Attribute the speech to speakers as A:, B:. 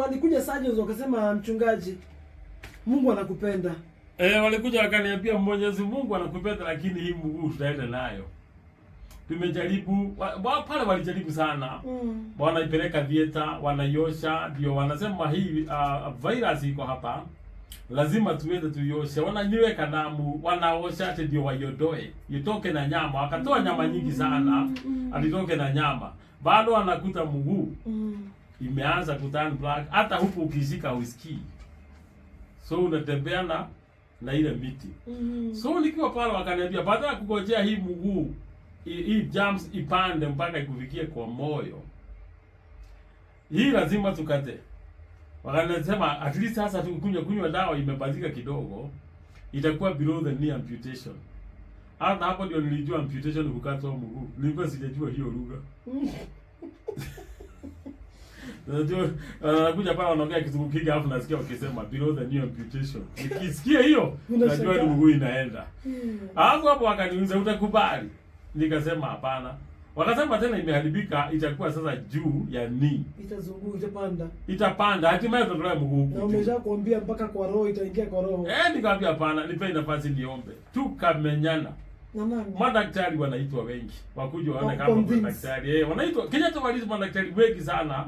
A: walikuja surgeons wakasema, mchungaji, Mungu anakupenda.
B: Walikuja wakaniambia Mwenyezi Mungu anakupenda, lakini hii mguu tutaenda nayo. Tumejaribu, pale walijaribu sana. Wanaipeleka theater, wanaiosha, ndio wanasema hii virus iko hapa. Lazima tuende tuioshe. Wananiweka damu, wanaosha ati ndio waiondoe. Itoke na nyama. Wakatoa nyama nyingi sana. Alitoke na nyama. Bado wanakuta mguu. Imeanza kuturn black. Hata huko ukishika usikii. So unatembea na ile miti. So nikiwa pale wakaniambia baada ya kungojea hii mguu hii germs ipande mpaka ikufikie kwa moyo, hii lazima tukate. Wakasema at least sasa tukunywa dawa imebadilika kidogo, itakuwa below the knee amputation. Hata hapo ndio nilijua amputation kukatwa mguu. Nilikuwa sijajua hiyo lugha. Ndio anakuja pale wanaongea Kizungu kingi alafu nasikia wakisema below the knee amputation. Nikisikia hiyo najua ni mguu inaenda. Hapo wakaniuliza utakubali? Nikasema hapana. Wakasema tena imeharibika, itakuwa sasa juu ya knee.
A: Itazunguka,
B: itapanda. Hatimaye tutatoa mguu.
A: Na umeshakwambia mpaka kwa roho itaingia kwa roho.
B: Nikamwambia hapana, nipe nafasi niombe. Tukamenyana. Madaktari wanaitwa wengi. Wakuja waone kama madaktari. Wanaitwa Kenyatta walizo madaktari wengi sana.